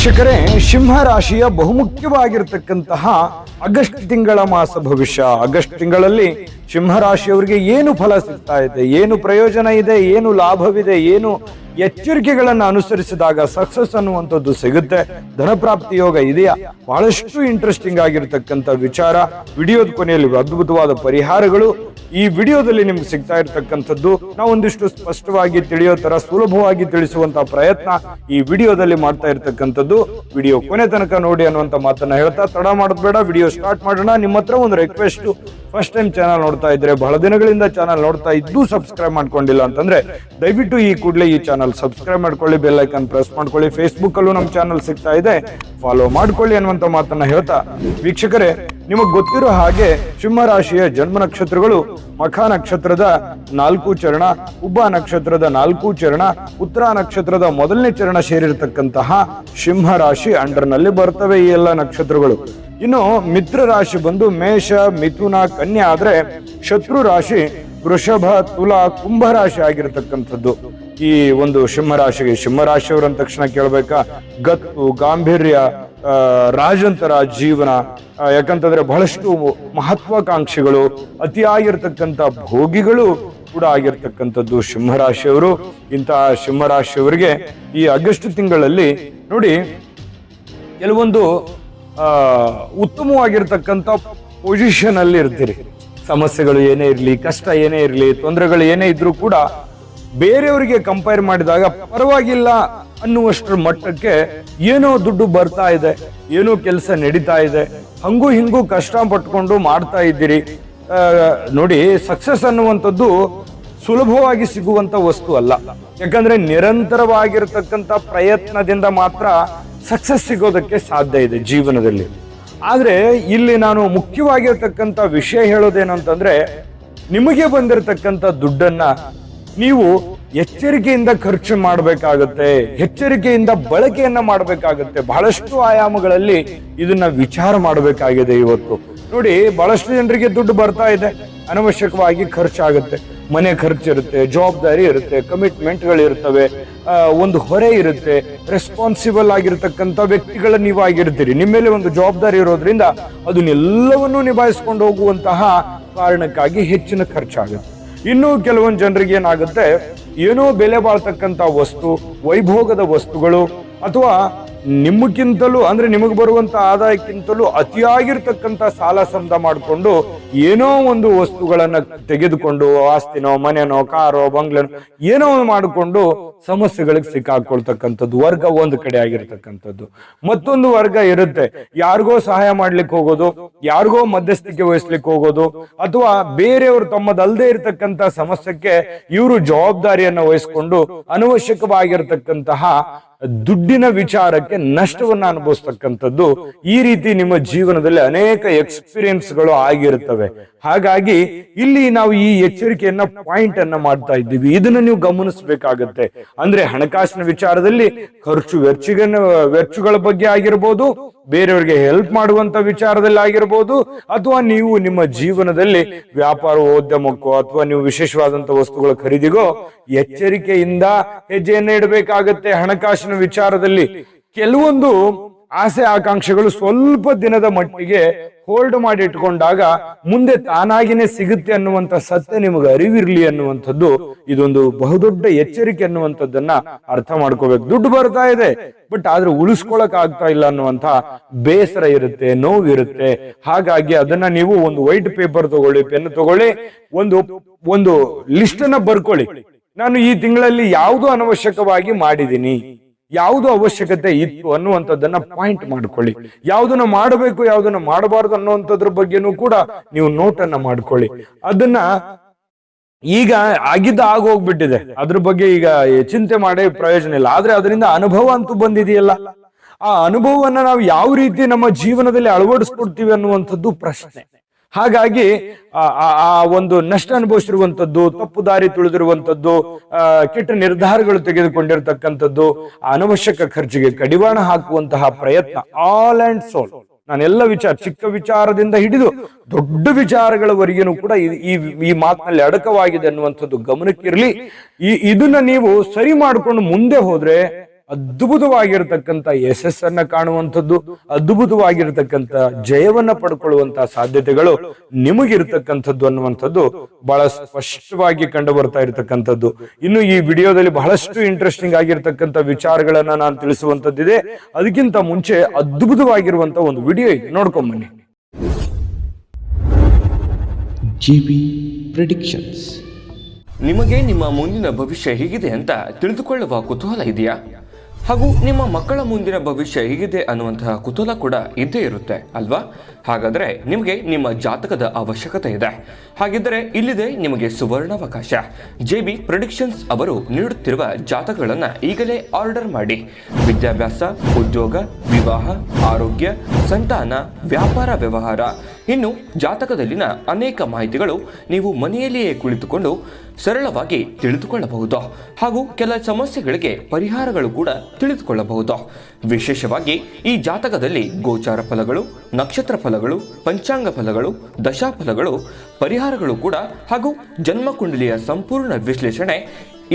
ವೀಕ್ಷಕರೇ, ಸಿಂಹ ರಾಶಿಯ ಬಹುಮುಖ್ಯವಾಗಿರತಕ್ಕಂತಹ ಆಗಸ್ಟ್ ತಿಂಗಳ ಮಾಸ ಭವಿಷ್ಯ. ಆಗಸ್ಟ್ ತಿಂಗಳಲ್ಲಿ ಸಿಂಹ ರಾಶಿಯವರಿಗೆ ಏನು ಫಲ ಸಿಗ್ತಾ ಇದೆ, ಏನು ಪ್ರಯೋಜನ ಇದೆ, ಏನು ಲಾಭವಿದೆ, ಏನು ಎಚ್ಚರಿಕೆಗಳನ್ನು ಅನುಸರಿಸಿದಾಗ ಸಕ್ಸಸ್ ಅನ್ನುವಂಥದ್ದು ಸಿಗುತ್ತೆ, ಧನಪ್ರಾಪ್ತಿ ಯೋಗ ಇದೆಯಾ, ಬಹಳಷ್ಟು ಇಂಟ್ರೆಸ್ಟಿಂಗ್ ಆಗಿರ್ತಕ್ಕಂಥ ವಿಚಾರ. ವಿಡಿಯೋದ ಕೊನೆಯಲ್ಲಿ ಅದ್ಭುತವಾದ ಪರಿಹಾರಗಳು ಈ ವಿಡಿಯೋದಲ್ಲಿ ನಿಮ್ಗೆ ಸಿಗ್ತಾ ಇರ್ತಕ್ಕಂಥದ್ದು. ನಾವು ಒಂದಿಷ್ಟು ಸ್ಪಷ್ಟವಾಗಿ ತಿಳಿಯೋ ತರ ಸುಲಭವಾಗಿ ತಿಳಿಸುವಂತಹ ಪ್ರಯತ್ನ ಈ ವಿಡಿಯೋದಲ್ಲಿ ಮಾಡ್ತಾ ಇರ್ತಕ್ಕಂಥದ್ದು. ವಿಡಿಯೋ ಕೊನೆ ತನಕ ನೋಡಿ ಅನ್ನುವಂತ ಮಾತನ್ನ ಹೇಳ್ತಾ ತಡ ಮಾಡೋದು ಬೇಡ, ವಿಡಿಯೋ ಸ್ಟಾರ್ಟ್ ಮಾಡೋಣ. ನಿಮ್ಮ ಹತ್ರ ಒಂದು ರಿಕ್ವೆಸ್ಟ್, ಫಸ್ಟ್ ಟೈಮ್ ಚಾನಲ್ ನೋಡ್ತಾ ಇದ್ರೆ, ಬಹಳ ದಿನಗಳಿಂದ ಚಾನಲ್ ನೋಡ್ತಾ ಇದ್ದು ಸಬ್ಸ್ಕ್ರೈಬ್ ಮಾಡ್ಕೊಂಡಿಲ್ಲ ಅಂತಂದ್ರೆ ದಯವಿಟ್ಟು ಈ ಕೂಡಲೇ ಈ ಚಾನಲ್ ಸಬ್ಸ್ಕ್ರೈಬ್ ಮಾಡ್ಕೊಳ್ಳಿ, ಬೆಲ್ ಐಕಾನ್ ಪ್ರೆಸ್ ಮಾಡ್ಕೊಳ್ಳಿ. ಫೇಸ್ಬುಕ್ ಅಲ್ಲೂ ನಮ್ಮ ಚಾನಲ್ ಸಿಗ್ತಾ ಇದೆ, ಫಾಲೋ ಮಾಡ್ಕೊಳ್ಳಿ ಅನ್ನುವಂತ ಮಾತನ್ನ ಹೇಳ್ತಾ, ವೀಕ್ಷಕರೇ ನಿಮಗ್ ಗೊತ್ತಿರೋ ಹಾಗೆ ಸಿಂಹ ರಾಶಿಯ ಜನ್ಮ ನಕ್ಷತ್ರಗಳು ಮಖ ನಕ್ಷತ್ರದ 4 ಚರಣ, ಉಬ್ಬ ನಕ್ಷತ್ರದ 4 ಚರಣ, ಉತ್ತರ ನಕ್ಷತ್ರದ ಮೊದಲನೇ ಚರಣ ಸೇರಿರ್ತಕ್ಕಂತಹ ಸಿಂಹ ರಾಶಿ ಅಂಡರ್ ನಲ್ಲಿ ಬರ್ತವೆ ಈ ಎಲ್ಲ ನಕ್ಷತ್ರಗಳು. ಇನ್ನು ಮಿತ್ರ ರಾಶಿ ಬಂದು ಮೇಷ, ಮಿಥುನ, ಕನ್ಯಾ ಆದ್ರೆ ಶತ್ರು ರಾಶಿ ವೃಷಭ, ತುಲಾ, ಕುಂಭ ರಾಶಿ ಆಗಿರತಕ್ಕಂಥದ್ದು. ಈ ಒಂದು ಸಿಂಹ ರಾಶಿಯವರು ಅಂದ ತಕ್ಷಣ ಕೇಳ್ಬೇಕಾ, ಗತ್ತು, ಗಾಂಭೀರ್ಯ, ರಾಜಂತರ ಜೀವನ, ಯಾಕಂತಂದ್ರೆ ಬಹಳಷ್ಟು ಮಹತ್ವಾಕಾಂಕ್ಷಿಗಳು, ಅತಿಯಾಗಿರ್ತಕ್ಕಂಥ ಭೋಗಿಗಳು ಕೂಡ ಆಗಿರ್ತಕ್ಕಂಥದ್ದು ಸಿಂಹರಾಶಿಯವರು. ಇಂತಹ ಸಿಂಹರಾಶಿಯವರಿಗೆ ಈ ಆಗಸ್ಟ್ ತಿಂಗಳಲ್ಲಿ ನೋಡಿ ಕೆಲವೊಂದು ಉತ್ತಮವಾಗಿರ್ತಕ್ಕಂಥ ಪೊಸಿಷನ್ ಅಲ್ಲಿ ಇರ್ತೀರಿ. ಸಮಸ್ಯೆಗಳು ಏನೇ ಇರಲಿ, ಕಷ್ಟ ಏನೇ ಇರಲಿ, ತೊಂದರೆಗಳು ಏನೇ ಇದ್ರೂ ಕೂಡ ಬೇರೆಯವರಿಗೆ ಕಂಪೇರ್ ಮಾಡಿದಾಗ ಪರವಾಗಿಲ್ಲ ಅನ್ನುವಷ್ಟರ ಮಟ್ಟಕ್ಕೆ ಏನೋ ದುಡ್ಡು ಬರ್ತಾ ಇದೆ, ಏನೋ ಕೆಲಸ ನಡೀತಾ ಇದೆ, ಹಂಗೂ ಹಿಂಗೂ ಕಷ್ಟ ಪಟ್ಕೊಂಡು ಮಾಡ್ತಾ ಇದ್ದೀರಿ. ನೋಡಿ, ಸಕ್ಸಸ್ ಅನ್ನುವಂಥದ್ದು ಸುಲಭವಾಗಿ ಸಿಗುವಂತ ವಸ್ತು ಅಲ್ಲ. ಯಾಕಂದ್ರೆ ನಿರಂತರವಾಗಿರ್ತಕ್ಕಂಥ ಪ್ರಯತ್ನದಿಂದ ಮಾತ್ರ ಸಕ್ಸಸ್ ಸಿಗೋದಕ್ಕೆ ಸಾಧ್ಯ ಇದೆ ಜೀವನದಲ್ಲಿ. ಆದ್ರೆ ಇಲ್ಲಿ ನಾನು ಮುಖ್ಯವಾಗಿರ್ತಕ್ಕಂಥ ವಿಷಯ ಹೇಳೋದೇನು ಅಂತಂದ್ರೆ, ನಿಮಗೆ ಬಂದಿರತಕ್ಕಂಥ ದುಡ್ಡನ್ನ ನೀವು ಎಚ್ಚರಿಕೆಯಿಂದ ಖರ್ಚು ಮಾಡಬೇಕಾಗತ್ತೆ, ಎಚ್ಚರಿಕೆಯಿಂದ ಬಳಕೆಯನ್ನ ಮಾಡಬೇಕಾಗತ್ತೆ. ಬಹಳಷ್ಟು ಆಯಾಮಗಳಲ್ಲಿ ಇದನ್ನ ವಿಚಾರ ಮಾಡಬೇಕಾಗಿದೆ ಇವತ್ತು. ನೋಡಿ, ಬಹಳಷ್ಟು ಜನರಿಗೆ ದುಡ್ಡು ಬರ್ತಾ ಇದೆ, ಅನವಶ್ಯಕವಾಗಿ ಖರ್ಚಾಗುತ್ತೆ. ಮನೆ ಖರ್ಚಿರುತ್ತೆ, ಜವಾಬ್ದಾರಿ ಇರುತ್ತೆ, ಕಮಿಟ್ಮೆಂಟ್ಗಳು ಇರ್ತವೆ, ಒಂದು ಹೊರೆ ಇರುತ್ತೆ. ರೆಸ್ಪಾನ್ಸಿಬಲ್ ಆಗಿರ್ತಕ್ಕಂಥ ವ್ಯಕ್ತಿಗಳ ನೀವಾಗಿರ್ತೀರಿ. ನಿಮ್ಮ ಮೇಲೆ ಒಂದು ಜವಾಬ್ದಾರಿ ಇರೋದ್ರಿಂದ ಅದನ್ನೆಲ್ಲವನ್ನೂ ನಿಭಾಯಿಸ್ಕೊಂಡು ಹೋಗುವಂತಹ ಕಾರಣಕ್ಕಾಗಿ ಹೆಚ್ಚಿನ ಖರ್ಚಾಗುತ್ತೆ. ಇನ್ನು ಕೆಲವೊಂದು ಜನರಿಗೆ ಏನಾಗುತ್ತೆ, ಏನೋ ಬೆಲೆ ಬಾಳ್ತಕ್ಕಂಥ ವಸ್ತು, ವೈಭೋಗದ ವಸ್ತುಗಳು, ಅಥವಾ ನಿಮಗಿಂತಲೂ ಅಂದ್ರೆ ನಿಮಗೆ ಬರುವಂತ ಆದಾಯಕ್ಕಿಂತಲೂ ಅತಿಯಾಗಿರ್ತಕ್ಕಂಥ ಸಾಲ ಸಮದ ಮಾಡಿಕೊಂಡು ಏನೋ ಒಂದು ವಸ್ತುಗಳನ್ನ ತೆಗೆದುಕೊಂಡು, ಆಸ್ತಿನೋ, ಮನೆನೋ, ಕಾರೋ, ಬಂಗ್ಲೆನೋ ಏನೋ ಮಾಡಿಕೊಂಡು ಸಮಸ್ಯೆಗಳಿಗೆ ಸಿಕ್ಕಾಕೊಳ್ತಕ್ಕಂಥದ್ದು ವರ್ಗ ಒಂದು ಕಡೆ ಆಗಿರ್ತಕ್ಕಂಥದ್ದು. ಮತ್ತೊಂದು ವರ್ಗ ಇರುತ್ತೆ, ಯಾರಿಗೋ ಸಹಾಯ ಮಾಡ್ಲಿಕ್ಕೆ ಹೋಗೋದು, ಯಾರಿಗೋ ಮಧ್ಯಸ್ಥಿಕೆ ವಹಿಸ್ಲಿಕ್ಕೆ ಹೋಗೋದು, ಅಥವಾ ಬೇರೆಯವರು ತಮ್ಮದಲ್ಲದೆ ಇರತಕ್ಕಂಥ ಸಮಸ್ಯೆಗೆ ಇವರು ಜವಾಬ್ದಾರಿಯನ್ನ ವಹಿಸ್ಕೊಂಡು ಅನವಶ್ಯಕವಾಗಿರ್ತಕ್ಕಂತಹ ದುಡ್ಡಿನ ವಿಚಾರಕ್ಕೆ ನಷ್ಟವನ್ನ ಅನುಭವಿಸ್ತಕ್ಕಂಥದ್ದು. ಈ ರೀತಿ ನಿಮ್ಮ ಜೀವನದಲ್ಲಿ ಅನೇಕ ಎಕ್ಸ್ಪೀರಿಯನ್ಸ್ಗಳು ಆಗಿರುತ್ತವೆ. ಹಾಗಾಗಿ ಇಲ್ಲಿ ನಾವು ಈ ಎಚ್ಚರಿಕೆಯನ್ನ ಪಾಯಿಂಟ್ ಅನ್ನ ಮಾಡ್ತಾ ಇದ್ದೀವಿ. ಇದನ್ನ ನೀವು ಗಮನಿಸಬೇಕಾಗತ್ತೆ. ಅಂದ್ರೆ ಹಣಕಾಸಿನ ವಿಚಾರದಲ್ಲಿ ಖರ್ಚು ವೆಚ್ಚಗಳ ಬಗ್ಗೆ ಆಗಿರ್ಬೋದು, ಬೇರೆಯವರಿಗೆ ಹೆಲ್ಪ್ ಮಾಡುವಂತ ವಿಚಾರದಲ್ಲಿ ಆಗಿರ್ಬೋದು, ಅಥವಾ ನೀವು ನಿಮ್ಮ ಜೀವನದಲ್ಲಿ ವ್ಯಾಪಾರ ಉದ್ಯಮಕ್ಕೋ ಅಥವಾ ನೀವು ವಿಶೇಷವಾದಂತ ವಸ್ತುಗಳ ಖರೀದಿಗೋ ಎಚ್ಚರಿಕೆಯಿಂದ ಹೆಜ್ಜೆಯನ್ನ ಇಡಬೇಕಾಗತ್ತೆ. ಹಣಕಾಸಿನ ವಿಚಾರದಲ್ಲಿ ಕೆಲವೊಂದು ಆಸೆ ಆಕಾಂಕ್ಷೆಗಳು ಸ್ವಲ್ಪ ದಿನದ ಮಟ್ಟಿಗೆ ಹೋಲ್ಡ್ ಮಾಡಿ ಇಟ್ಕೊಂಡಾಗ ಮುಂದೆ ತಾನಾಗಿನೇ ಸಿಗುತ್ತೆ ಅನ್ನುವಂತ ಸತ್ಯ ನಿಮಗೆ ಅರಿವಿರ್ಲಿ ಅನ್ನುವಂಥದ್ದು ಇದೊಂದು ಬಹುದೊಡ್ಡ ಎಚ್ಚರಿಕೆ ಅನ್ನುವಂಥದ್ದನ್ನ ಅರ್ಥ ಮಾಡ್ಕೋಬೇಕು. ದುಡ್ಡು ಬರ್ತಾ ಇದೆ, ಬಟ್ ಆದ್ರೆ ಉಳಿಸ್ಕೊಳಕ್ ಆಗ್ತಾ ಇಲ್ಲ ಅನ್ನುವಂತ ಬೇಸರ ಇರುತ್ತೆ, ನೋವಿರುತ್ತೆ. ಹಾಗಾಗಿ ಅದನ್ನ ನೀವು ಒಂದು ವೈಟ್ ಪೇಪರ್ ತಗೊಳ್ಳಿ, ಪೆನ್ ತಗೊಳ್ಳಿ, ಒಂದು ಲಿಸ್ಟ್ ಅನ್ನ ಬರ್ಕೊಳ್ಳಿ. ನಾನು ಈ ತಿಂಗಳಲ್ಲಿ ಯಾವುದು ಅನವಶ್ಯಕವಾಗಿ ಮಾಡಿದ್ದೀನಿ, ಯಾವುದು ಅವಶ್ಯಕತೆ ಇತ್ತು ಅನ್ನುವಂಥದ್ದನ್ನ ಪಾಯಿಂಟ್ ಮಾಡ್ಕೊಳ್ಳಿ. ಯಾವುದನ್ನ ಮಾಡಬೇಕು, ಯಾವುದನ್ನ ಮಾಡಬಾರ್ದು ಅನ್ನುವಂಥದ್ರ ಬಗ್ಗೆನೂ ಕೂಡ ನೀವು ನೋಟನ್ನ ಮಾಡ್ಕೊಳ್ಳಿ. ಅದನ್ನ ಈಗ ಆಗೋಗ್ಬಿಟ್ಟಿದೆ, ಅದ್ರ ಬಗ್ಗೆ ಈಗ ಚಿಂತೆ ಮಾಡೇ ಪ್ರಯೋಜನ ಇಲ್ಲ. ಆದ್ರೆ ಅದರಿಂದ ಅನುಭವ ಅಂತೂ ಬಂದಿದೆಯಲ್ಲ, ಆ ಅನುಭವವನ್ನ ನಾವು ಯಾವ ರೀತಿ ನಮ್ಮ ಜೀವನದಲ್ಲಿ ಅಳವಡಿಸ್ಕೊಡ್ತೀವಿ ಅನ್ನುವಂಥದ್ದು ಪ್ರಶ್ನೆ. ಹಾಗಾಗಿ ಆ ಒಂದು ನಷ್ಟ ಅನುಭವಿಸಿರುವಂತದ್ದು, ತಪ್ಪು ದಾರಿ ತುಳಿದಿರುವಂತದ್ದು, ಕೆಟ್ಟ ನಿರ್ಧಾರಗಳು ತೆಗೆದುಕೊಂಡಿರ್ತಕ್ಕಂಥದ್ದು, ಅನವಶ್ಯಕ ಖರ್ಚಿಗೆ ಕಡಿವಾಣ ಹಾಕುವಂತಹ ಪ್ರಯತ್ನ, ಆಲ್ ಅಂಡ್ ಸೋಲ್. ನಾನೆಲ್ಲ ಚಿಕ್ಕ ವಿಚಾರದಿಂದ ಹಿಡಿದು ದೊಡ್ಡ ವಿಚಾರಗಳವರೆಗೂ ಕೂಡ ಈ ಮಾತಿನಲ್ಲಿ ಅಡಕವಾಗಿದೆ ಅನ್ನುವಂಥದ್ದು ಗಮನಕ್ಕಿರ್ಲಿ. ಇದನ್ನ ನೀವು ಸರಿ ಮಾಡ್ಕೊಂಡು ಮುಂದೆ ಹೋದ್ರೆ ಅದ್ಭುತವಾಗಿರ್ತಕ್ಕಂಥ ಯಶಸ್ಸನ್ನ ಕಾಣುವಂಥದ್ದು, ಅದ್ಭುತವಾಗಿರ್ತಕ್ಕಂಥ ಜಯವನ್ನ ಪಡ್ಕೊಳ್ಳುವಂತಹ ಸಾಧ್ಯತೆಗಳು ನಿಮಗಿರ್ತಕ್ಕಂಥದ್ದು ಅನ್ನುವಂಥದ್ದು ಬಹಳ ಸ್ಪಷ್ಟವಾಗಿ ಕಂಡು ಬರ್ತಾ ಇರತಕ್ಕಂಥದ್ದು. ಇನ್ನು ಈ ವಿಡಿಯೋದಲ್ಲಿ ಬಹಳಷ್ಟು ಇಂಟ್ರೆಸ್ಟಿಂಗ್ ಆಗಿರ್ತಕ್ಕಂಥ ವಿಚಾರಗಳನ್ನ ನಾನು ತಿಳಿಸುವಂತದ್ದಿದೆ. ಅದಕ್ಕಿಂತ ಮುಂಚೆ ಅದ್ಭುತವಾಗಿರುವಂತ ಒಂದು ವಿಡಿಯೋ ಇದೆ, ನೋಡ್ಕೊಂಬನ್ನಿ. GB predictions. ನಿಮಗೆ ನಿಮ್ಮ ಮುಂದಿನ ಭವಿಷ್ಯ ಹೇಗಿದೆ ಅಂತ ತಿಳಿದುಕೊಳ್ಳುವ ಕುತೂಹಲ ಇದೆಯಾ? ಹಾಗೂ ನಿಮ್ಮ ಮಕ್ಕಳ ಮುಂದಿನ ಭವಿಷ್ಯ ಹೇಗಿದೆ ಅನ್ನುವಂತಹ ಕುತೂಹಲ ಕೂಡ ಇದ್ದೇ ಇರುತ್ತೆ ಅಲ್ವಾ? ಹಾಗಾದರೆ ನಿಮಗೆ ನಿಮ್ಮ ಜಾತಕದ ಅವಶ್ಯಕತೆ ಇದೆ. ಹಾಗಿದ್ದರೆ ಇಲ್ಲಿದೆ ನಿಮಗೆ ಸುವರ್ಣಾವಕಾಶ. JB ಪ್ರೆಡಿಕ್ಷನ್ಸ್ ಅವರು ನೀಡುತ್ತಿರುವ ಜಾತಕಗಳನ್ನು ಈಗಲೇ ಆರ್ಡರ್ ಮಾಡಿ. ವಿದ್ಯಾಭ್ಯಾಸ, ಉದ್ಯೋಗ, ವಿವಾಹ, ಆರೋಗ್ಯ, ಸಂತಾನ, ವ್ಯಾಪಾರ ವ್ಯವಹಾರ, ಇನ್ನು ಜಾತಕದಲ್ಲಿನ ಅನೇಕ ಮಾಹಿತಿಗಳು ನೀವು ಮನೆಯಲ್ಲಿಯೇ ಕುಳಿತುಕೊಂಡು ಸರಳವಾಗಿ ತಿಳಿದುಕೊಳ್ಳಬಹುದು. ಹಾಗೂ ಕೆಲ ಸಮಸ್ಯೆಗಳಿಗೆ ಪರಿಹಾರಗಳು ಕೂಡ ತಿಳಿದುಕೊಳ್ಳಬಹುದು. ವಿಶೇಷವಾಗಿ ಈ ಜಾತಕದಲ್ಲಿ ಗೋಚಾರ ಫಲಗಳು, ನಕ್ಷತ್ರ ಫಲಗಳು, ಪಂಚಾಂಗ ಫಲಗಳು, ದಶಾಫಲಗಳು, ಪರಿಹಾರಗಳು ಕೂಡ ಹಾಗೂ ಜನ್ಮಕುಂಡಲಿಯ ಸಂಪೂರ್ಣ ವಿಶ್ಲೇಷಣೆ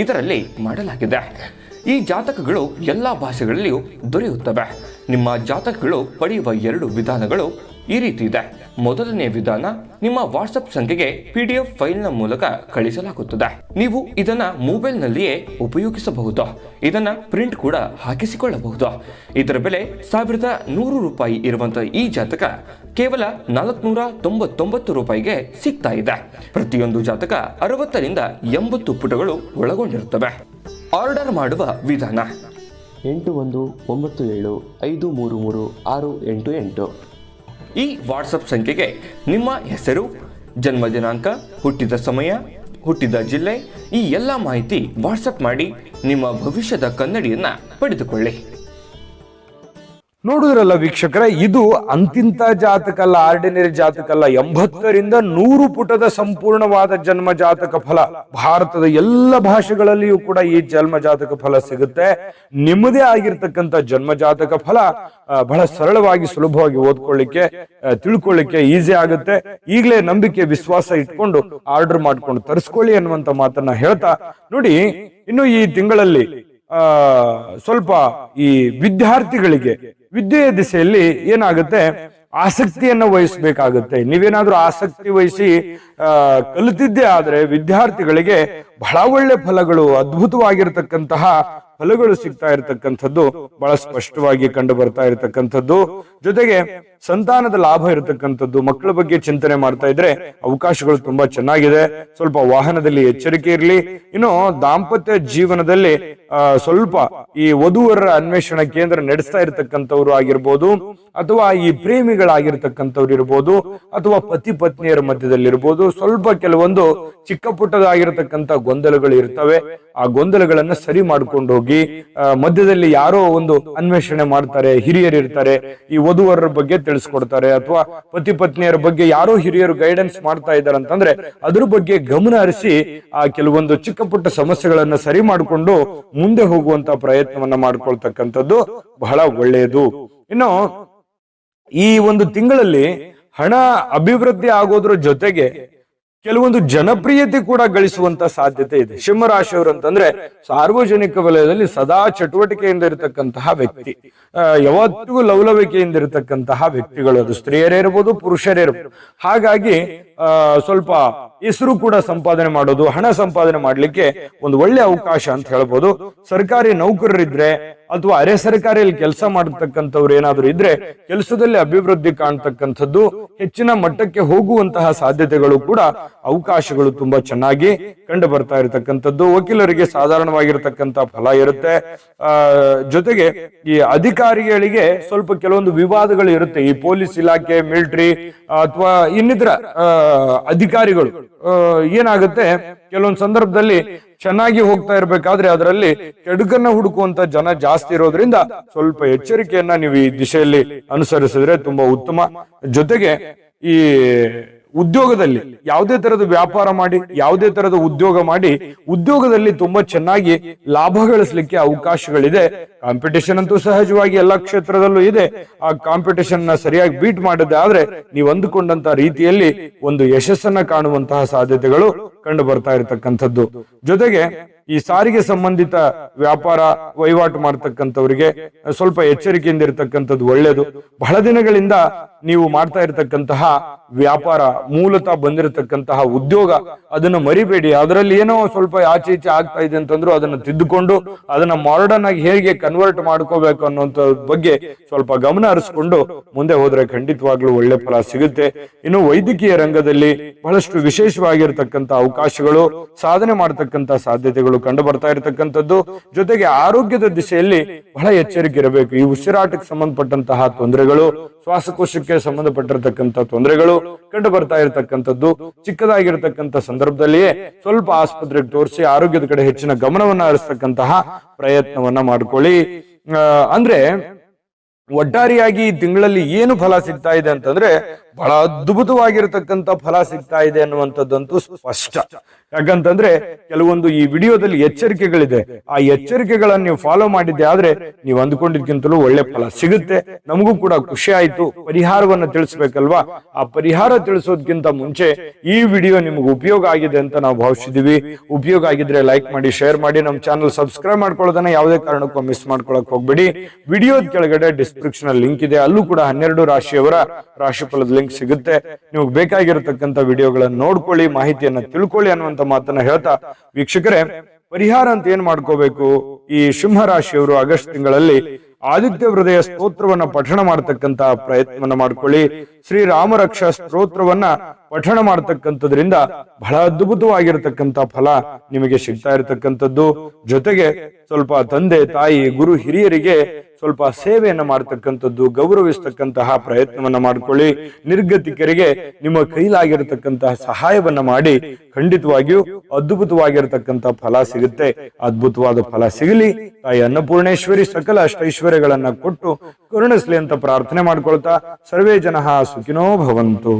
ಇದರಲ್ಲಿ ಮಾಡಲಾಗಿದೆ. ಈ ಜಾತಕಗಳು ಎಲ್ಲ ಭಾಷೆಗಳಲ್ಲಿಯೂ ದೊರೆಯುತ್ತವೆ. ನಿಮ್ಮ ಜಾತಕಗಳು ಪಡೆಯುವ 2 ವಿಧಾನಗಳು ಈ ರೀತಿ ಇದೆ. ಮೊದಲನೇ ವಿಧಾನ, ನಿಮ್ಮ ವಾಟ್ಸಪ್ ಸಂಖ್ಯೆಗೆ PDF ಫೈಲ್ನ ಮೂಲಕ ಕಳಿಸಲಾಗುತ್ತದೆ. ನೀವು ಇದನ್ನ ಮೊಬೈಲ್ನಲ್ಲಿಯೇ ಉಪಯೋಗಿಸಬಹುದು. ಇದನ್ನ ಪ್ರಿಂಟ್ ಕೂಡ ಹಾಕಿಸಿಕೊಳ್ಳಬಹುದು. ಇದರ ಬೆಲೆ 1100 ರೂಪಾಯಿ ಇರುವಂತಹ ಈ ಜಾತಕ ಕೇವಲ 499 ರೂಪಾಯಿಗೆ ಸಿಗ್ತಾ ಇದೆ. ಪ್ರತಿಯೊಂದು ಜಾತಕ 60 ರಿಂದ 80 ಪುಟಗಳು ಒಳಗೊಂಡಿರುತ್ತವೆ. ಆರ್ಡರ್ ಮಾಡುವ ವಿಧಾನ: 8197533688. ಈ ವಾಟ್ಸಪ್ ಸಂಖ್ಯೆಗೆ ನಿಮ್ಮ ಹೆಸರು, ಜನ್ಮ ದಿನಾಂಕ, ಹುಟ್ಟಿದ ಸಮಯ, ಹುಟ್ಟಿದ ಜಿಲ್ಲೆ, ಈ ಎಲ್ಲ ಮಾಹಿತಿ ವಾಟ್ಸಪ್ ಮಾಡಿ ನಿಮ್ಮ ಭವಿಷ್ಯದ ಕನ್ನಡಿಯನ್ನ ಪಡೆದುಕೊಳ್ಳಿ. ನೋಡುದ್ರಲ್ಲ ವೀಕ್ಷಕರೇ, ಇದು ಅಂತಿಂತ ಜಾತಕ ಅಲ್ಲ, ಆರ್ಡಿನರಿ ಜಾತಕ ಅಲ್ಲ. 80 ರಿಂದ 100 ಪುಟದ ಸಂಪೂರ್ಣವಾದ ಜನ್ಮ ಜಾತಕ ಫಲ. ಭಾರತದ ಎಲ್ಲ ಭಾಷೆಗಳಲ್ಲಿಯೂ ಕೂಡ ಈ ಜನ್ಮ ಜಾತಕ ಫಲ ಸಿಗುತ್ತೆ. ನಿಮ್ಮದೇ ಆಗಿರ್ತಕ್ಕಂಥ ಜನ್ಮ ಜಾತಕ ಫಲ ಬಹಳ ಸರಳವಾಗಿ, ಸುಲಭವಾಗಿ ಓದ್ಕೊಳ್ಳಿಕ್ಕೆ, ತಿಳ್ಕೊಳ್ಳಿಕ್ಕೆ ಈಸಿ ಆಗುತ್ತೆ. ಈಗಲೇ ನಂಬಿಕೆ, ವಿಶ್ವಾಸ ಇಟ್ಕೊಂಡು ಆರ್ಡರ್ ಮಾಡ್ಕೊಂಡು ತರಿಸ್ಕೊಳ್ಳಿ ಅನ್ನುವಂತ ಮಾತನ್ನ ಹೇಳ್ತಾ, ನೋಡಿ ಇನ್ನು ಈ ತಿಂಗಳಲ್ಲಿ ಸ್ವಲ್ಪ ಈ ವಿದ್ಯಾರ್ಥಿಗಳಿಗೆ ವಿದ್ಯೆಯ ದಿಸೆಯಲ್ಲಿ ಏನಾಗುತ್ತೆ, ಆಸಕ್ತಿಯನ್ನ ವಹಿಸಬೇಕಾಗುತ್ತೆ. ನೀವೇನಾದ್ರೂ ಆಸಕ್ತಿ ವಹಿಸಿ ಕಲಿತಿದ್ದೇ ಆದ್ರೆ ವಿದ್ಯಾರ್ಥಿಗಳಿಗೆ ಬಹಳ ಒಳ್ಳೆ ಫಲಗಳು, ಅದ್ಭುತವಾಗಿರ್ತಕ್ಕಂತಹ ಫಲಗಳು ಸಿಗ್ತಾ ಇರತಕ್ಕಂಥದ್ದು ಬಹಳ ಸ್ಪಷ್ಟವಾಗಿ ಕಂಡು ಬರ್ತಾ ಇರತಕ್ಕಂಥದ್ದು. ಜೊತೆಗೆ ಸಂತಾನದ ಲಾಭ ಇರತಕ್ಕಂಥದ್ದು. ಮಕ್ಕಳ ಬಗ್ಗೆ ಚಿಂತನೆ ಮಾಡ್ತಾ ಇದ್ರೆ ಅವಕಾಶಗಳು ತುಂಬಾ ಚೆನ್ನಾಗಿದೆ. ಸ್ವಲ್ಪ ವಾಹನದಲ್ಲಿ ಎಚ್ಚರಿಕೆ ಇರಲಿ. ಇನ್ನು ದಾಂಪತ್ಯ ಜೀವನದಲ್ಲಿ ಸ್ವಲ್ಪ ಈ ವಧುವರರ ಅನ್ವೇಷಣಾ ಕೇಂದ್ರ ನಡೆಸ್ತಾ ಇರತಕ್ಕಂಥವ್ರು ಆಗಿರ್ಬೋದು, ಅಥವಾ ಈ ಪ್ರೇಮಿಗಳಾಗಿರ್ತಕ್ಕಂಥವ್ರು ಇರ್ಬೋದು, ಅಥವಾ ಪತಿ ಪತ್ನಿಯರ ಮಧ್ಯದಲ್ಲಿ ಇರ್ಬೋದು, ಸ್ವಲ್ಪ ಕೆಲವೊಂದು ಚಿಕ್ಕ ಪುಟ್ಟದಾಗಿರ್ತಕ್ಕಂಥ ಗೊಂದಲಗಳು ಇರ್ತವೆ. ಆ ಗೊಂದಲಗಳನ್ನ ಸರಿ ಮಾಡ್ಕೊಂಡು ಹೋಗಿ, ಮಧ್ಯದಲ್ಲಿ ಯಾರೋ ಒಂದು ಅನ್ವೇಷಣೆ ಮಾಡ್ತಾರೆ, ಹಿರಿಯರು ಇರ್ತಾರೆ, ಈ ವಧುವರರ ಬಗ್ಗೆ ತಿಳಿಸ್ಕೊಡ್ತಾರೆ, ಅಥವಾ ಪತಿ ಪತ್ನಿಯರ ಬಗ್ಗೆ ಯಾರೋ ಹಿರಿಯರು ಗೈಡೆನ್ಸ್ ಮಾಡ್ತಾ ಇದ್ದಾರೆ ಅಂತಂದ್ರೆ ಅದ್ರ ಬಗ್ಗೆ ಗಮನ ಹರಿಸಿ ಆ ಕೆಲವೊಂದು ಚಿಕ್ಕ ಪುಟ್ಟ ಸಮಸ್ಯೆಗಳನ್ನ ಸರಿ ಮಾಡಿಕೊಂಡು ಮುಂದೆ ಹೋಗುವಂತ ಪ್ರಯತ್ನವನ್ನ ಮಾಡ್ಕೊಳ್ತಕ್ಕಂಥದ್ದು ಬಹಳ ಒಳ್ಳೆಯದು. ಇನ್ನು ಈ ಒಂದು ತಿಂಗಳಲ್ಲಿ ಹಣ ಅಭಿವೃದ್ಧಿ ಆಗೋದ್ರ ಜೊತೆಗೆ ಕೆಲವೊಂದು ಜನಪ್ರಿಯತೆ ಕೂಡ ಗಳಿಸುವಂತ ಸಾಧ್ಯತೆ ಇದೆ. ಸಿಂಹರಾಶಿಯವರು ಅಂತಂದ್ರೆ ಸಾರ್ವಜನಿಕ ವಲಯದಲ್ಲಿ ಸದಾ ಚಟುವಟಿಕೆಯಿಂದ ಇರತಕ್ಕಂತಹ ವ್ಯಕ್ತಿ, ಯಾವತ್ತಿಗೂ ಲವಲವಿಕೆಯಿಂದ ಇರತಕ್ಕಂತಹ ವ್ಯಕ್ತಿಗಳು. ಅದು ಸ್ತ್ರೀಯರೇ ಇರ್ಬೋದು, ಪುರುಷರೇ ಇರ್ಬೋದು. ಹಾಗಾಗಿ ಸ್ವಲ್ಪ ಹೆಸರು ಕೂಡ ಸಂಪಾದನೆ ಮಾಡೋದು, ಹಣ ಸಂಪಾದನೆ ಮಾಡ್ಲಿಕ್ಕೆ ಒಂದು ಒಳ್ಳೆ ಅವಕಾಶ ಅಂತ ಹೇಳ್ಬೋದು. ಸರ್ಕಾರಿ ನೌಕರರಿದ್ರೆ ಅಥವಾ ಅರೆ ಸರ್ಕಾರಿಯಲ್ಲಿ ಕೆಲಸ ಮಾಡತಕ್ಕಂಥವ್ರು ಏನಾದ್ರು ಇದ್ರೆ ಕೆಲಸದಲ್ಲಿ ಅಭಿವೃದ್ಧಿ ಕಾಣ್ತಕ್ಕಂಥದ್ದು, ಹೆಚ್ಚಿನ ಮಟ್ಟಕ್ಕೆ ಹೋಗುವಂತಹ ಸಾಧ್ಯತೆಗಳು ಕೂಡ, ಅವಕಾಶಗಳು ತುಂಬಾ ಚೆನ್ನಾಗಿ ಕಂಡು ಬರ್ತಾ ಇರತಕ್ಕಂಥದ್ದು. ವಕೀಲರಿಗೆ ಸಾಧಾರಣವಾಗಿರ್ತಕ್ಕಂಥ ಫಲ ಇರುತ್ತೆ. ಜೊತೆಗೆ ಈ ಅಧಿಕಾರಿಗಳಿಗೆ ಸ್ವಲ್ಪ ಕೆಲವೊಂದು ವಿವಾದಗಳು ಇರುತ್ತೆ. ಈ ಪೊಲೀಸ್ ಇಲಾಖೆ, ಮಿಲಿಟರಿ ಅಥವಾ ಇನ್ನಿತರ ಅಧಿಕಾರಿಗಳು ಏನಾಗುತ್ತೆ, ಕೆಲವೊಂದು ಸಂದರ್ಭದಲ್ಲಿ ಚೆನ್ನಾಗಿ ಹೋಗ್ತಾ ಇರ್ಬೇಕಾದ್ರೆ ಅದರಲ್ಲಿ ಕೆಡುಕನ್ನ ಹುಡುಕುವಂತ ಜನ ಜಾಸ್ತಿ ಇರೋದ್ರಿಂದ ಸ್ವಲ್ಪ ಎಚ್ಚರಿಕೆಯನ್ನ ನೀವು ಈ ದಿಶೆಯಲ್ಲಿ ಅನುಸರಿಸಿದ್ರೆ ತುಂಬಾ ಉತ್ತಮ. ಜೊತೆಗೆ ಈ ಉದ್ಯೋಗದಲ್ಲಿ ಯಾವುದೇ ತರದ ವ್ಯಾಪಾರ ಮಾಡಿ, ಯಾವುದೇ ತರದ ಉದ್ಯೋಗ ಮಾಡಿ, ಉದ್ಯೋಗದಲ್ಲಿ ತುಂಬಾ ಚೆನ್ನಾಗಿ ಲಾಭ ಗಳಿಸಲಿಕ್ಕೆ ಅವಕಾಶಗಳಿದೆ. ಕಾಂಪಿಟೇಷನ್ ಅಂತೂ ಸಹಜವಾಗಿ ಎಲ್ಲಾ ಕ್ಷೇತ್ರದಲ್ಲೂ ಇದೆ. ಆ ಕಾಂಪಿಟೇಷನ್ ನ ಸರಿಯಾಗಿ ಬೀಟ್ ಮಾಡಿದ್ರೆ ಆದ್ರೆ ನೀವು ಅಂದುಕೊಂಡಂತ ರೀತಿಯಲ್ಲಿ ಒಂದು ಯಶಸ್ಸನ್ನ ಕಾಣುವಂತಹ ಸಾಧ್ಯತೆಗಳು ಕಂಡು ಬರ್ತಾ ಇರತಕ್ಕಂಥದ್ದು. ಜೊತೆಗೆ ಈ ಸಾರಿಗೆ ಸಂಬಂಧಿತ ವ್ಯಾಪಾರ ವಹಿವಾಟು ಮಾಡ್ತಕ್ಕಂಥವ್ರಿಗೆ ಸ್ವಲ್ಪ ಎಚ್ಚರಿಕೆಯಿಂದ ಇರತಕ್ಕಂಥದ್ದು ಒಳ್ಳೇದು. ಬಹಳ ದಿನಗಳಿಂದ ನೀವು ಮಾಡ್ತಾ ಇರತಕ್ಕಂತಹ ವ್ಯಾಪಾರ, ಮೂಲತಃ ಬಂದಿರತಕ್ಕಂತಹ ಉದ್ಯೋಗ, ಅದನ್ನ ಮರಿಬೇಡಿ. ಅದರಲ್ಲಿ ಏನೋ ಸ್ವಲ್ಪ ಆಚೆ ಈಚೆ ಆಗ್ತಾ ಇದೆ ಅಂತಂದ್ರು ಅದನ್ನ ತಿದ್ದುಕೊಂಡು ಅದನ್ನ ಮಾಡರ್ನ್ ಆಗಿ ಹೇಗೆ ಕನ್ವರ್ಟ್ ಮಾಡ್ಕೋಬೇಕು ಅನ್ನುವಂತ ಬಗ್ಗೆ ಸ್ವಲ್ಪ ಗಮನ ಹರಿಸ್ಕೊಂಡು ಮುಂದೆ ಹೋದ್ರೆ ಖಂಡಿತವಾಗ್ಲೂ ಒಳ್ಳೆ ಫಲ ಸಿಗುತ್ತೆ. ಇನ್ನು ವೈದ್ಯಕೀಯ ರಂಗದಲ್ಲಿ ಬಹಳಷ್ಟು ವಿಶೇಷವಾಗಿರ್ತಕ್ಕಂಥ ಅವಕಾಶಗಳು, ಸಾಧನೆ ಮಾಡತಕ್ಕಂತ ಸಾಧ್ಯತೆಗಳು ಕಂಡು ಬರ್ತಾ ಇರತಕ್ಕಂಥದ್ದು. ಜೊತೆಗೆ ಆರೋಗ್ಯದ ದಿಶೆಯಲ್ಲಿ ಬಹಳ ಎಚ್ಚರಿಕೆ ಇರಬೇಕು. ಈ ಉಸಿರಾಟಕ್ಕೆ ಸಂಬಂಧಪಟ್ಟಂತಹ ತೊಂದರೆಗಳು, ಶ್ವಾಸಕೋಶಕ್ಕೆ ಸಂಬಂಧಪಟ್ಟಿರತಕ್ಕಂಥ ತೊಂದರೆಗಳು ಕಂಡು ಬರ್ತಾ ಇರತಕ್ಕಂಥದ್ದು. ಚಿಕ್ಕದಾಗಿರ್ತಕ್ಕಂಥ ಸಂದರ್ಭದಲ್ಲಿಯೇ ಸ್ವಲ್ಪ ಆಸ್ಪತ್ರೆಗೆ ತೋರಿಸಿ ಆರೋಗ್ಯದ ಕಡೆ ಹೆಚ್ಚಿನ ಗಮನವನ್ನ ಹರಿಸ್ತಕ್ಕಂತಹ ಪ್ರಯತ್ನವನ್ನ ಮಾಡ್ಕೊಳ್ಳಿ. ಅಂದ್ರೆ ಒಟ್ಟಾರೆಯಾಗಿ ಈ ತಿಂಗಳಲ್ಲಿ ಏನು ಫಲ ಸಿಗ್ತಾ ಇದೆ ಅಂತಂದ್ರೆ ಬಹಳ ಅದ್ಭುತವಾಗಿರತಕ್ಕಂತ ಫಲ ಸಿಗ್ತಾ ಇದೆ ಅನ್ನುವಂಥದ್ದಂತೂ ಸ್ಪಷ್ಟ. ಯಾಕಂತಂದ್ರೆ ಕೆಲವೊಂದು ಈ ವಿಡಿಯೋದಲ್ಲಿ ಎಚ್ಚರಿಕೆಗಳಿದೆ. ಆ ಎಚ್ಚರಿಕೆಗಳನ್ನ ನೀವು ಫಾಲೋ ಮಾಡಿದ್ದೆ ಆದ್ರೆ ನೀವು ಅಂದ್ಕೊಂಡಿದ್ಕಿಂತಲೂ ಒಳ್ಳೆ ಫಲ ಸಿಗುತ್ತೆ. ನಮಗೂ ಕೂಡ ಖುಷಿ ಆಯ್ತು. ಪರಿಹಾರವನ್ನ ತಿಳಿಸ್ಬೇಕಲ್ವಾ? ಆ ಪರಿಹಾರ ತಿಳಿಸೋದಕ್ಕಿಂತ ಮುಂಚೆ ಈ ವಿಡಿಯೋ ನಿಮ್ಗೆ ಉಪಯೋಗ ಆಗಿದೆ ಅಂತ ನಾವು ಭಾವಿಸಿದೀವಿ. ಉಪಯೋಗ ಆಗಿದ್ರೆ ಲೈಕ್ ಮಾಡಿ, ಶೇರ್ ಮಾಡಿ, ನಮ್ಮ ಚಾನಲ್ ಸಬ್ಸ್ಕ್ರೈಬ್ ಮಾಡ್ಕೊಳ್ಳೋದನ್ನ ಯಾವುದೇ ಕಾರಣಕ್ಕೂ ಮಿಸ್ ಮಾಡ್ಕೊಳಕ್ ಹೋಗ್ಬೇಡಿ. ವಿಡಿಯೋದ ಕೆಳಗಡೆ ಡಿಸ್ಕ್ರಿಪ್ಷನ್ ಅಲ್ಲಿ ಲಿಂಕ್ ಇದೆ, ಅಲ್ಲೂ ಕೂಡ 12 ರಾಶಿಯವರ ರಾಶಿಫಲದ ಲಿಂಕ್ ಸಿಗುತ್ತೆ. ನಿಮಗೆ ಬೇಕಾಗಿರತಕ್ಕಂತ ವಿಡಿಯೋಗಳನ್ನು ನೋಡ್ಕೊಳ್ಳಿ, ಮಾಹಿತಿಯನ್ನ ತಿಳ್ಕೊಳ್ಳಿ ಅನ್ನುವಂತ ಮಾತನ್ನ ಹೇಳ್ತಾ, ವೀಕ್ಷಕರೇ, ಪರಿಹಾರ ಅಂತ ಏನ್ ಮಾಡ್ಕೋಬೇಕು? ಈ ಸಿಂಹ ರಾಶಿಯವರು ಆಗಸ್ಟ್ ತಿಂಗಳಲ್ಲಿ ಆದಿತ್ಯ ಹೃದಯ ಸ್ತೋತ್ರವನ್ನ ಪಠಣ ಮಾಡತಕ್ಕಂತಹ ಪ್ರಯತ್ನವನ್ನ ಮಾಡ್ಕೊಳ್ಳಿ. ಶ್ರೀರಾಮ ರಕ್ಷಾ ಸ್ತೋತ್ರವನ್ನ ಪಠಣ ಮಾಡತಕ್ಕಂಥದ್ರಿಂದ ಬಹಳ ಅದ್ಭುತವಾಗಿರತಕ್ಕಂತ ಫಲ ನಿಮಗೆ ಸಿಗ್ತಾ ಇರತಕ್ಕಂಥದ್ದು. ಜೊತೆಗೆ ಸ್ವಲ್ಪ ತಂದೆ ತಾಯಿ ಗುರು ಹಿರಿಯರಿಗೆ ಸ್ವಲ್ಪ ಸೇವೆಯನ್ನ ಮಾಡತಕ್ಕಂಥದ್ದು, ಗೌರವಿಸ್ತಕ್ಕಂತಹ ಪ್ರಯತ್ನವನ್ನ ಮಾಡ್ಕೊಳ್ಳಿ. ನಿರ್ಗತಿಕರಿಗೆ ನಿಮ್ಮ ಕೈಲಾಗಿರತಕ್ಕಂತಹ ಸಹಾಯವನ್ನ ಮಾಡಿ ಖಂಡಿತವಾಗಿಯೂ ಅದ್ಭುತವಾಗಿರತಕ್ಕಂತ ಫಲ ಸಿಗುತ್ತೆ. ಅದ್ಭುತವಾದ ಫಲ ಸಿಗಲಿ. ತಾಯಿ ಅನ್ನಪೂರ್ಣೇಶ್ವರಿ ಸಕಲ ಅಷ್ಟೈಶ್ವರ್ಯಗಳನ್ನ ಕೊಟ್ಟು ಕರುಣಿಸ್ಲಿ ಅಂತ ಪ್ರಾರ್ಥನೆ ಮಾಡ್ಕೊಳ್ತಾ, ಸರ್ವೇ ಜನಃ ಸುಖಿನೋ ಭವಂತು.